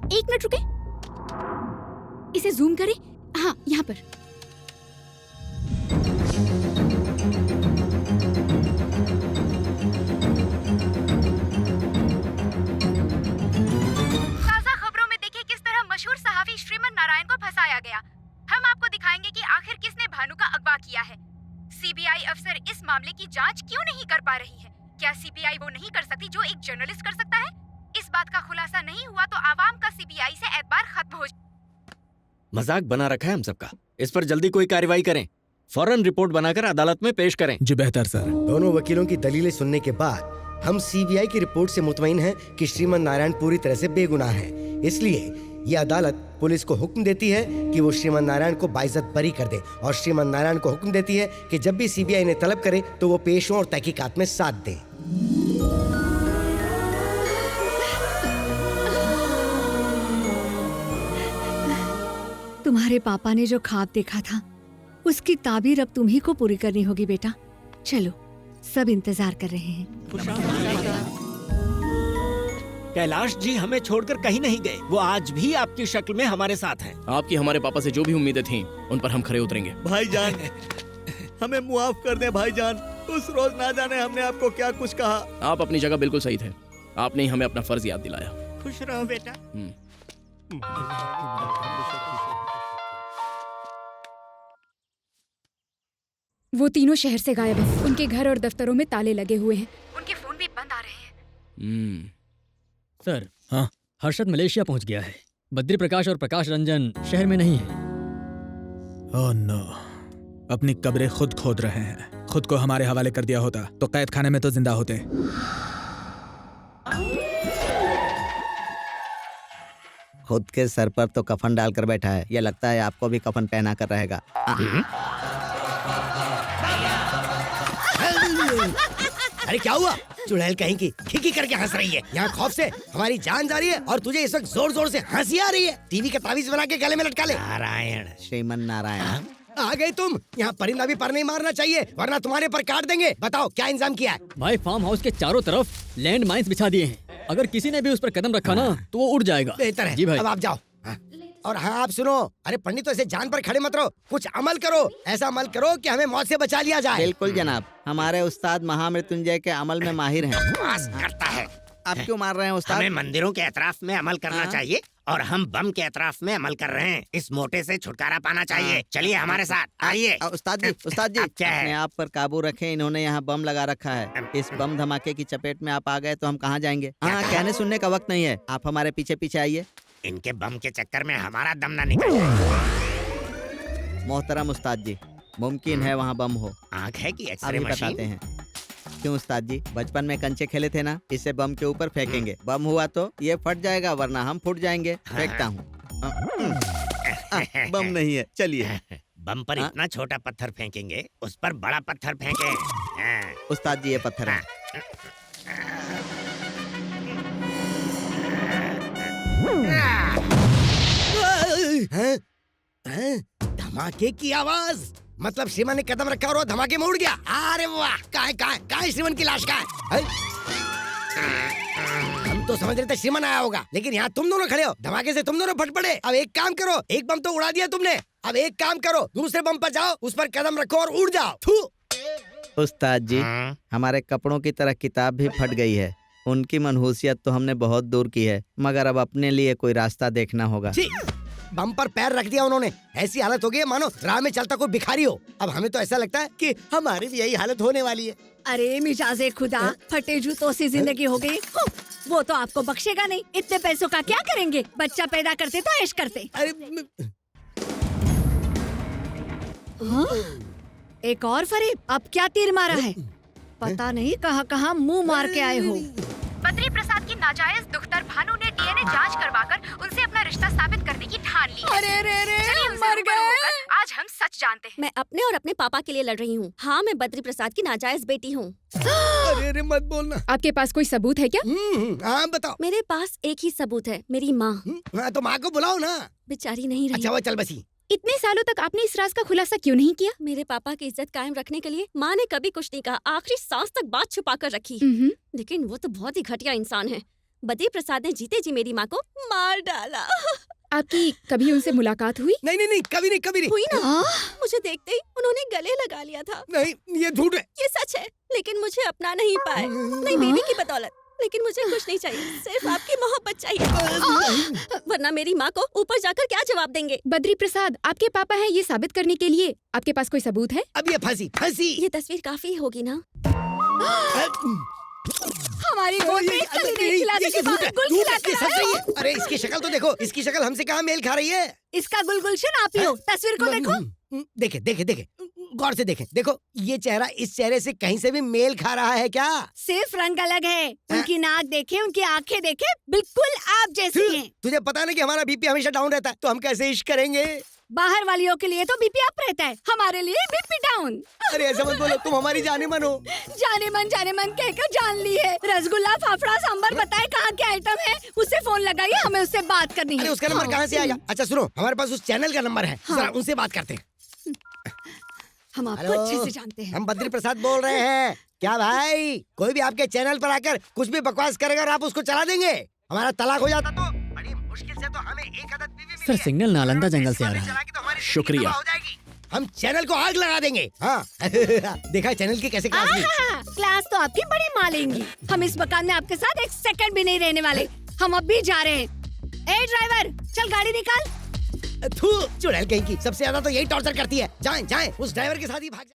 एक मिनट रुके, इसे जूम करें। हाँ, यहाँ पर। ताज़ा खबरों में देखिए किस तरह मशहूर सहाफ़ी श्रीमन नारायण को फंसाया गया। हम आपको दिखाएंगे कि आखिर किसने भानु का अगवा किया है। सीबीआई अफसर इस मामले की जांच क्यों नहीं कर पा रही है? क्या सीबीआई वो नहीं कर सकती जो एक जर्नलिस्ट कर सकता है? इस बात का खुलासा नहीं हुआ तो आवाम का सीबीआई से एतबार खत्म हो। मजाक बना रखा है हम सबका। इस पर जल्दी कोई कार्रवाई करें, फौरन रिपोर्ट बनाकर अदालत में पेश करें। जी बेहतर सर। दोनों वकीलों की दलीलें सुनने के बाद हम सीबीआई की रिपोर्ट से मुतमईन हैं कि श्रीमन नारायण पूरी तरह से बेगुनाह है। इसलिए ये अदालत पुलिस को हुक्म देती है कि वो श्रीमन नारायण को बाइज्जत बरी कर दे और श्रीमन नारायण को हुक्म देती है कि जब भी सीबीआई ने तलब करे तो वो पेश हों और तहकीकात में साथ दें। तुम्हारे पापा ने जो ख्वाब देखा था उसकी ताबीर अब तुम्ही को पूरी करनी होगी बेटा। चलो, सब इंतजार कर रहे हैं। कैलाश जी हमें छोड़कर कहीं नहीं गए। वो आज भी आपकी शक्ल में हमारे साथ हैं। आपकी हमारे पापा से जो भी उम्मीदें थीं, उन पर हम खरे उतरेंगे। भाईजान, हमें मुआफ कर दे भाईजान। उस रोज ना जाने हमने आपको क्या कुछ कहा। आप अपनी जगह बिल्कुल सही थे। आपने ही हमें अपना फर्ज याद दिलाया। खुश रहो बेटा। वो तीनों शहर से गायब हैं। उनके घर और दफ्तरों में ताले लगे हुए हैं। उनके फोन भी बंद आ रहे हैं। सर, हाँ? हर्षद मलेशिया पहुंच गया है। बद्री प्रकाश और प्रकाश रंजन शहर में नहीं है। ओह नो, अपनी कब्रें खुद खोद रहे हैं। खुद को हमारे हवाले कर दिया होता तो कैद खाने में तो जिंदा होते। खुद के सर पर तो कफन डालकर बैठा है। ये लगता है आपको भी कफन पहना कर रहेगा। अरे क्या हुआ? चुड़ैल कहीं की खिकी करके हंस रही है। यहाँ खौफ से हमारी जान जा रही है और तुझे इस वक्त जोर जोर से हंसी आ रही है। टीवी का तावीज बना के गले में लटका ले। नारायण, श्रीमन नारायण। आ गई तुम। यहाँ परिंदा भी पर नहीं मारना चाहिए वरना तुम्हारे पर काट देंगे। बताओ क्या इंतजाम किया है? भाई, फार्म हाउस के चारों तरफ लैंड माइंस बिछा दिए हैं। अगर किसी ने भी उस पर कदम रखा ना तो वो उड़ जाएगा। बेहतर है। जी भाई। अब आप जाओ। और हाँ, आप सुनो। अरे पंडित, तो ऐसे जान पर खड़े मत रहो। कुछ अमल करो। ऐसा अमल करो कि हमें मौत से बचा लिया जाए। बिल्कुल जनाब, हमारे उस्ताद महामृत्युंजय के अमल में माहिर हैं। पास करता है। आप क्यों मार रहे हैं उस्ताद? हमें मंदिरों के एतराफ में अमल करना चाहिए और हम बम के एतराफ में अमल कर रहे हैं। इस मोटे से छुटकारा पाना चाहिए। चलिए हमारे साथ आइए। उस्ताद जी, उस्ताद जी, क्या है? अपने आप पर काबू रखें। इन्होंने यहाँ बम लगा रखा है। इस बम धमाके की चपेट में आप आ गए तो हम कहाँ जाएंगे? हाँ, कहने सुनने का वक्त नहीं है। आप हमारे पीछे पीछे आइए। इनके बम के चक्कर में हमारा दम ना निकल जाए। मोहतरम उस्ताद जी, मुमकिन है वहाँ बम हो। आँख है कि एक्सरे अभी मशीन? बताते हैं। क्यों उस्ताद जी, बचपन में कंचे खेले थे ना, इसे बम के ऊपर फेंकेंगे। बम हुआ तो ये फट जाएगा वरना हम फूट जाएंगे। फेंकता हूँ। बम नहीं है, चलिए। बम पर इतना छोटा पत्थर फेंकेंगे, उस पर बड़ा पत्थर फेंके। उस्ताद जी, ये पत्थर है। धमाके की आवाज, मतलब श्रीमान ने कदम रखा और वो धमाके में उड़ गया। अरे वाह, कहाँ श्रीमान की लाश? कहाँ है? हम तो समझ रहे थे श्रीमान आया होगा, लेकिन यहाँ तुम दोनों खड़े हो। धमाके से तुम दोनों फट पड़े। अब एक काम करो, एक बम तो उड़ा दिया तुमने। अब एक काम करो, दूसरे बम पर जाओ, उस पर कदम रखो और उड़ जाओ। थू। उस्ताद जी, हमारे कपड़ों की तरह किताब भी फट गई है। उनकी मनहूसियत तो हमने बहुत दूर की है, मगर अब अपने लिए कोई रास्ता देखना होगा। बम पर पैर रख दिया उन्होंने। ऐसी हालत हो गई है मानो राह में चलता कोई भिखारी हो। अब हमें तो ऐसा लगता है कि हमारी भी यही हालत होने वाली है। अरे मिजाजे खुदा, फटे जूतों से जिंदगी हो गई। वो तो आपको बख्शेगा नहीं। इतने पैसों का क्या करेंगे? बच्चा पैदा करते तो ऐश करते। हाँ? एक और फरेब। अब क्या तीर मारा है? पता नहीं कहाँ मुंह मार के आए हो। बद्री प्रसाद की नाजायज दुख्तर भानु ने डीएनए जांच करवाकर उनसे अपना रिश्ता साबित करने की ठान ली है। अरे रे रे, चलिए उनसे मर रूबरू गए। होकर आज हम सच जानते हैं। मैं अपने और अपने पापा के लिए लड़ रही हूँ। हाँ, मैं बद्री प्रसाद की नाजायज बेटी हूँ। अरे मत बोलना। आपके पास कोई सबूत है क्या? हाँ बताओ। मेरे पास एक ही सबूत है, मेरी माँ। हाँ तो माँ को बुलाओ ना। बेचारी नहीं रही। अच्छा वो चल बसी। इतने सालों तक आपने इस राज का खुलासा क्यों नहीं किया? मेरे पापा की इज्जत कायम रखने के लिए माँ ने कभी कुछ नहीं कहा। आखिरी सांस तक बात छुपा कर रखी। लेकिन वो तो बहुत ही घटिया इंसान है। बद्री प्रसाद ने जीते जी मेरी माँ को मार डाला। आपकी कभी उनसे मुलाकात हुई? नहीं, कभी नहीं। हुई ना? मुझे देखते ही उन्होंने गले लगा लिया था। नहीं, ये झूठ है। ये सच है, लेकिन मुझे अपना नहीं पाए। नहीं बेबी की बदौलत, लेकिन मुझे कुछ नहीं चाहिए, सिर्फ आपकी मोहब्बत चाहिए। वरना मेरी माँ को ऊपर जाकर क्या जवाब देंगे? बद्री प्रसाद आपके पापा हैं ये साबित करने के लिए आपके पास कोई सबूत है? अब ये फंसी। ये तस्वीर काफी होगी ना? हमारी गोद में कली नहीं खिलाने के बाद गुल खिलाकर आए हो। अरे इसकी शक्ल तो देखो, इसकी शक्ल हमसे कहाँ मेल खा रही है। इसका गुलगुलशन आप ही हो। तस्वीर को देखो। देखे गौर से देखें। देखो ये चेहरा इस चेहरे से कहीं से भी मेल खा रहा है क्या? सिर्फ रंग अलग है। उनकी नाक देखे, उनकी आंखें देखे, बिल्कुल आप जैसी हैं। तुझे पता ना कि हमारा बीपी हमेशा डाउन रहता है, तो हम कैसे इश्क करेंगे? बाहर वालियों के लिए तो बीपी अप रहता है, हमारे लिए बीपी डाउन। अरे ऐसा मत बोलो, तुम हमारी जाने मन हो। जाने मन कहकर जान ली है। रसगुल्ला, फाफड़ा, सांबर बताए कहाँ के आइटम है? उससे फोन लगाइए, हमें उससे बात करनी है। अरे उसका नंबर कहाँ से आएगा? अच्छा सुनो, हमारे पास उस चैनल का नंबर है, जरा उनसे बात करते हैं। हम आपको अच्छे से जानते हैं। हम बद्री प्रसाद बोल रहे हैं। क्या भाई, कोई भी आपके चैनल पर आकर कुछ भी बकवास करेगा और आप उसको चला देंगे? हमारा तलाक हो जाता तो बड़ी मुश्किल से तो हमें एक आदत बीवी मिली सर है। सिग्नल नालंदा जंगल से आ रहा है। चला के तो हमारी शुक्रिया। जिंदगी तबाह हो जाएगी। हम चैनल को आग लगा देंगे। हाँ देखा चैनल की कैसे क्लास ली? क्लास तो आपकी बड़ी मालेंगी। हम इस मकान में आपके साथ एक सेकंड भी नहीं रहने वाले। हम अब भी जा रहे हैं। ए ड्राइवर, चल गाड़ी निकाल। थू, चुड़ैल कहीं की, सबसे ज्यादा तो यही टॉर्चर करती है। जाएं, उस ड्राइवर के साथ ही भाग जाएं।